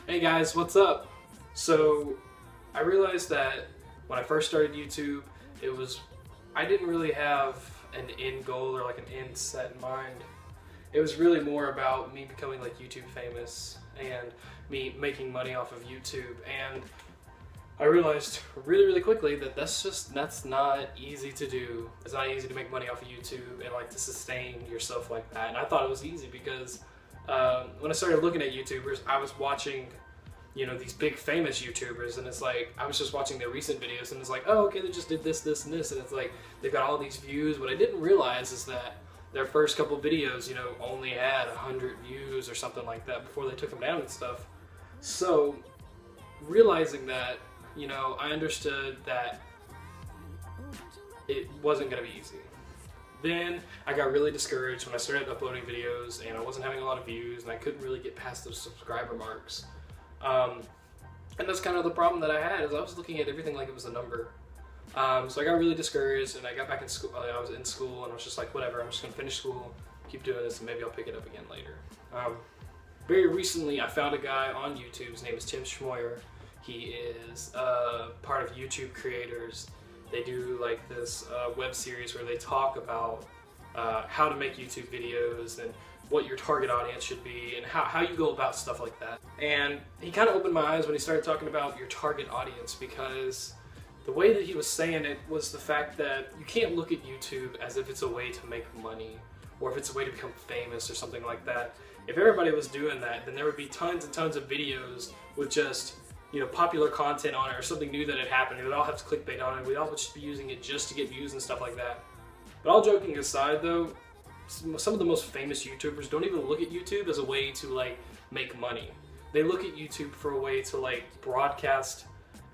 Hey guys, what's up? So I realized that when I first started YouTube, I didn't really have an end goal or like an end set in mind. It was really more about me becoming like YouTube famous and me making money off of YouTube. And I realized really quickly that that's not easy to do. It's not easy to make money off of YouTube and like to sustain yourself like that. And I thought it was easy because when I started looking at YouTubers, I was watching, these big famous YouTubers, and it's like I was just watching their recent videos, and it's like, oh, okay, they just did this, and this, and it's like they've got all these views. What I didn't realize is that their first couple videos, only had 100 views or something like that before they took them down and stuff. So realizing that, I understood that it wasn't going to be easy. Then I got really discouraged when I started uploading videos and I wasn't having a lot of views and I couldn't really get past those subscriber marks. And that's kind of the problem that I had, is I was looking at everything like it was a number. So I got really discouraged and I got back in school. I was in school and I was just like, whatever, I'm just going to finish school, keep doing this, and maybe I'll pick it up again later. Very recently I found a guy on YouTube. His name is Tim Schmoyer. He is part of YouTube Creators. They do like this web series where they talk about how to make YouTube videos and what your target audience should be and how you go about stuff like that. And he kind of opened my eyes when he started talking about your target audience, because the way that he was saying it was the fact that you can't look at YouTube as if it's a way to make money or if it's a way to become famous or something like that. If everybody was doing that, then there would be tons and tons of videos with just popular content on it or something new that had happened. It would all have clickbait on it. We'd all just be using it just to get views and stuff like that. But all joking aside though, some of the most famous YouTubers don't even look at YouTube as a way to like make money. They look at YouTube for a way to like broadcast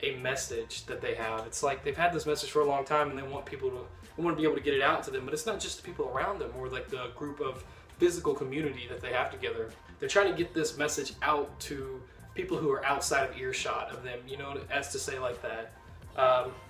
a message that they have. It's like they've had this message for a long time and they want to be able to get it out to them, but it's not just the people around them or like the group of physical community that they have together. They're trying to get this message out to people who are outside of earshot of them, as to say like that.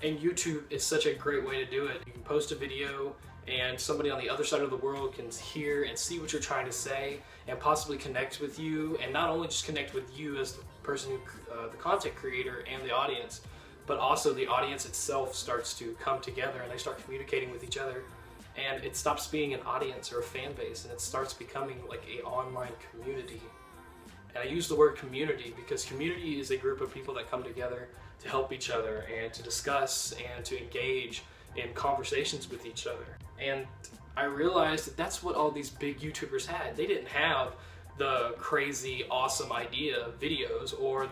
And YouTube is such a great way to do it. You can post a video and somebody on the other side of the world can hear and see what you're trying to say and possibly connect with you, and not only just connect with you as the person who, the content creator and the audience, but also the audience itself starts to come together and they start communicating with each other, and it stops being an audience or a fan base and it starts becoming like an online community. And I use the word community because community is a group of people that come together to help each other and to discuss and to engage in conversations with each other. And I realized that that's what all these big YouTubers had. They didn't have the crazy awesome idea videos or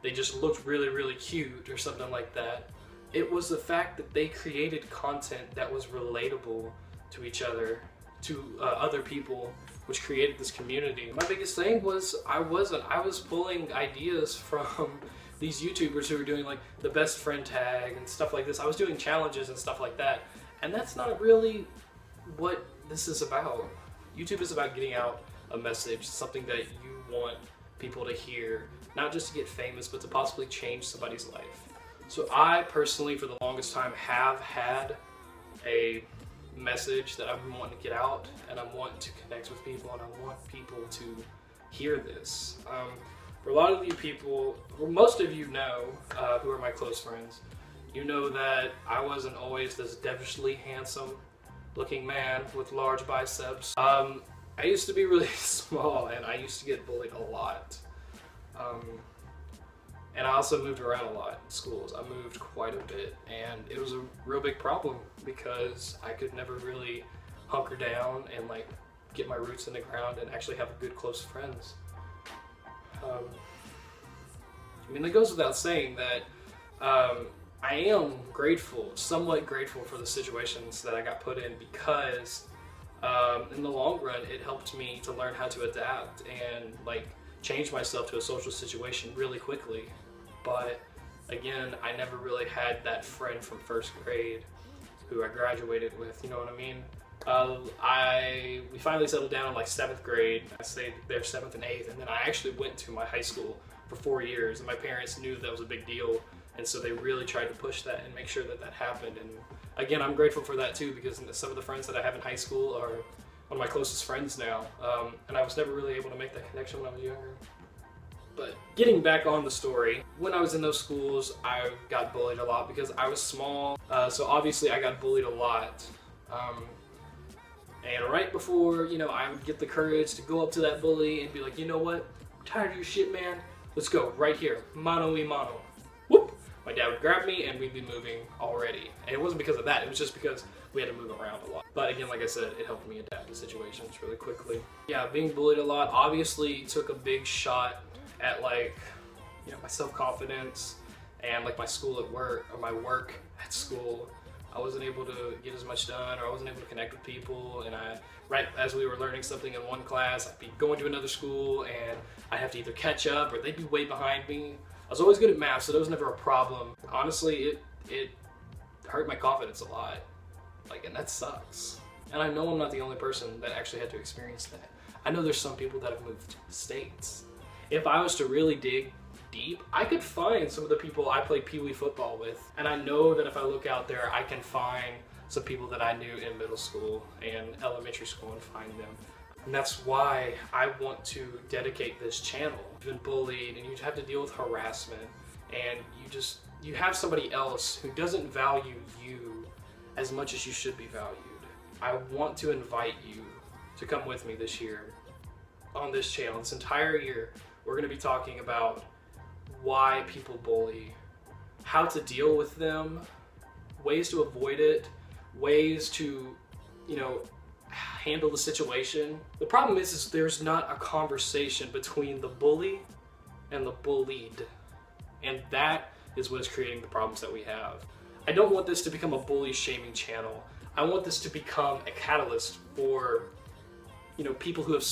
they just looked really cute or something like that. It was the fact that they created content that was relatable to each other, to other people, which created this community. My biggest thing was I was pulling ideas from these YouTubers who were doing like the best friend tag and stuff like this. I was doing challenges and stuff like that, and that's not really what this is about. YouTube is about getting out a message, something that you want people to hear, not just to get famous, but to possibly change somebody's life. So I personally, for the longest time, have had a message that I've been wanting to get out, and I'm wanting to connect with people, and I want people to hear this. For a lot of you people, or most of you know, who are my close friends, you know that I wasn't always this devilishly handsome looking man with large biceps. I used to be really small and I used to get bullied a lot. And I also moved around a lot in schools. I moved quite a bit, and it was a real big problem because I could never really hunker down and like get my roots in the ground and actually have good close friends. I mean, that goes without saying that I am somewhat grateful for the situations that I got put in, because in the long run it helped me to learn how to adapt and like change myself to a social situation really quickly. But again, I never really had that friend from first grade who I graduated with, you know what I mean? We finally settled down in like 7th grade. I stayed there 7th and 8th, and then I actually went to my high school for 4 years, and my parents knew that was a big deal, and so they really tried to push that and make sure that that happened. And again, I'm grateful for that too, because some of the friends that I have in high school are one of my closest friends now, and I was never really able to make that connection when I was younger. But getting back on the story, when I was in those schools, I got bullied a lot because I was small. So obviously I got bullied a lot. And right before, I would get the courage to go up to that bully and be like, you know what? I'm tired of your shit, man. Let's go right here. Mano y mano. Whoop! My dad would grab me and we'd be moving already. And it wasn't because of that. It was just because we had to move around a lot. But again, like I said, it helped me adapt to situations really quickly. Yeah, being bullied a lot obviously took a big shot at my self-confidence and like my school at work, or my work at school. I wasn't able to get as much done, or I wasn't able to connect with people, and right as we were learning something in one class, I'd be going to another school and I'd have to either catch up or they'd be way behind me. I was always good at math, so that was never a problem. Honestly, it hurt my confidence a lot. And that sucks. And I know I'm not the only person that actually had to experience that. I know there's some people that have moved states. If I was to really dig deep, I could find some of the people I played Pee-wee football with. And I know that if I look out there, I can find some people that I knew in middle school and elementary school and find them. And that's why I want to dedicate this channel. You've been bullied and you have to deal with harassment, and you have somebody else who doesn't value you as much as you should be valued. I want to invite you to come with me this year on this channel. This entire year, we're going to be talking about why people bully, how to deal with them, ways to avoid it, ways to, handle the situation. The problem is there's not a conversation between the bully and the bullied. And that is what is creating the problems that we have. I don't want this to become a bully shaming channel. I want this to become a catalyst for, people who have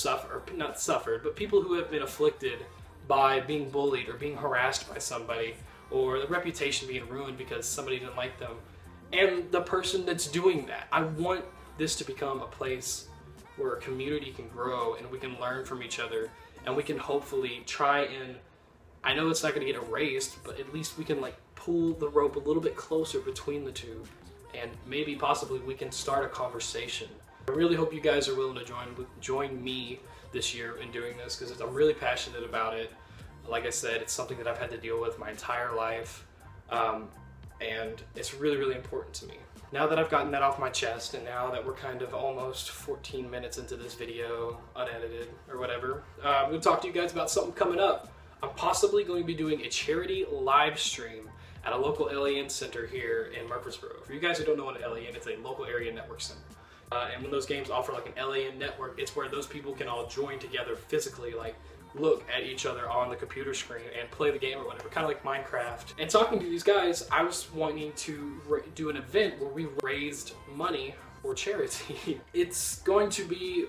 people who have been afflicted by being bullied or being harassed by somebody, or the reputation being ruined because somebody didn't like them, and the person that's doing that. I want this to become a place where a community can grow and we can learn from each other, and we can hopefully try and, I know it's not going to get erased, but at least we can pull the rope a little bit closer between the two, and maybe possibly we can start a conversation. I really hope you guys are willing to join me this year in doing this, because I'm really passionate about it. Like I said, it's something that I've had to deal with my entire life, and it's really, really important to me. Now that I've gotten that off my chest, and now that we're kind of almost 14 minutes into this video, unedited or whatever, I'm going to talk to you guys about something coming up. I'm possibly going to be doing a charity live stream at a local LAN center here in Murfreesboro. For you guys who don't know what an LAN, it's a local area network center. And when those games offer an LAN network, it's where those people can all join together physically, look at each other on the computer screen and play the game or whatever, kind of like Minecraft. And talking to these guys, I was wanting to do an event where we raised money for charity. It's going to be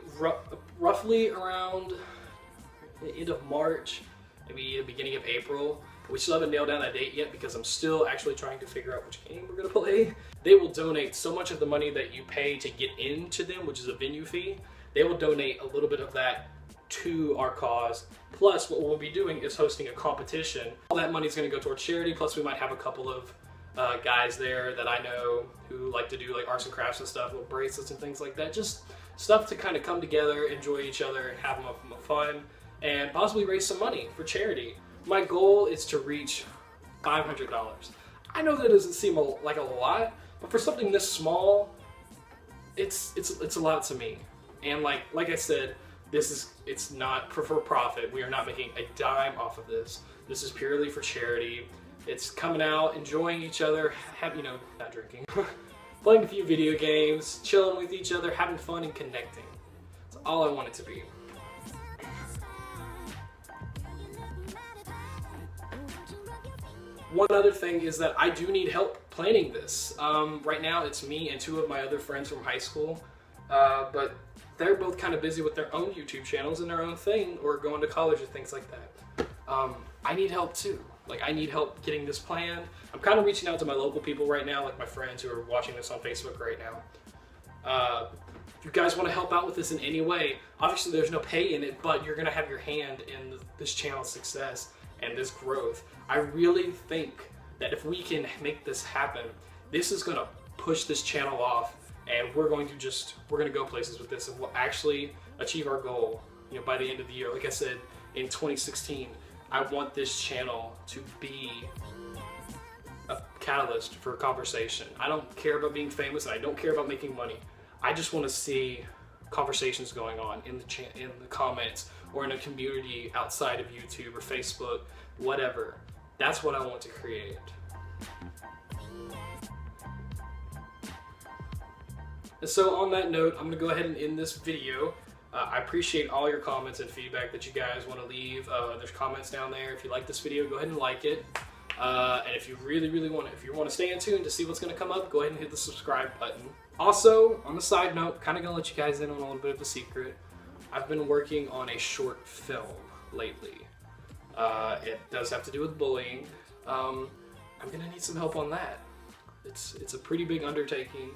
roughly around the end of March, maybe the beginning of April. We still haven't nailed down that date yet because I'm still actually trying to figure out which game we're going to play. They will donate so much of the money that you pay to get into them, which is a venue fee. They will donate a little bit of that to our cause. Plus, what we'll be doing is hosting a competition. All that money is going to go towards charity. Plus, we might have a couple of guys there that I know who like to do arts and crafts and stuff, little bracelets and things like that. Just stuff to kind of come together, enjoy each other, have fun, and possibly raise some money for charity. My goal is to reach $500. I know that doesn't seem like a lot, but for something this small, it's a lot to me. And like I said, it's not for profit. We are not making a dime off of this. This is purely for charity. It's coming out, enjoying each other, not drinking, playing a few video games, chilling with each other, having fun and connecting. That's all I want it to be. One other thing is that I do need help planning this. Right now it's me and two of my other friends from high school, but they're both kind of busy with their own YouTube channels and their own thing, or going to college or things like that. I need help too. I need help getting this planned. I'm kind of reaching out to my local people right now, like my friends who are watching this on Facebook right now. If you guys want to help out with this in any way, obviously there's no pay in it, but you're going to have your hand in this channel's success and this growth. I really think that if we can make this happen, this is going to push this channel off, and we're going to go places with this, and we'll actually achieve our goal, by the end of the year. Like I said, in 2016, I want this channel to be a catalyst for conversation. I don't care about being famous, and I don't care about making money. I just want to see conversations going on in the comments or in a community outside of YouTube or Facebook, whatever. That's what I want to create. And so on that note, I'm going to go ahead and end this video. I appreciate all your comments and feedback that you guys want to leave. There's comments down there. If you like this video, go ahead and like it. And if you really want to, if you want to stay in tune to see what's going to come up, go ahead and hit the subscribe button. Also, on the side note, kind of going to let you guys in on a little bit of a secret. I've been working on a short film lately. It does have to do with bullying. I'm going to need some help on that. It's a pretty big undertaking.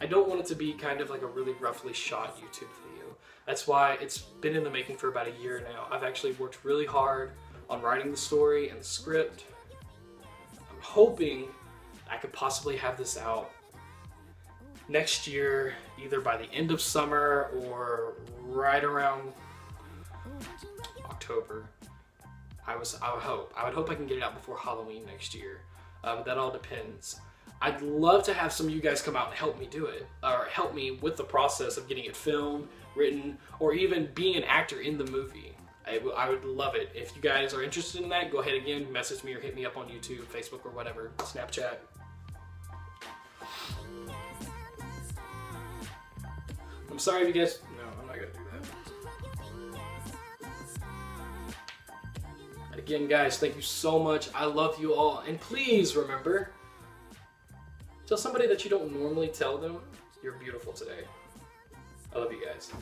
I don't want it to be kind of like a really roughly shot YouTube video. That's why it's been in the making for about a year now. I've actually worked really hard on writing the story and the script. I'm hoping I could possibly have this out next year, either by the end of summer or right around October. I would hope I can get it out before Halloween next year, but that all depends. I'd love to have some of you guys come out and help me do it, or help me with the process of getting it filmed, written, or even being an actor in the movie. I would love it. If you guys are interested in that, go ahead again, message me or hit me up on YouTube, Facebook, or whatever, Snapchat. I'm sorry if you guys... No, I'm not going to do that. Again, guys, thank you so much. I love you all. And please remember, tell somebody that you don't normally tell them, you're beautiful today. I love you guys.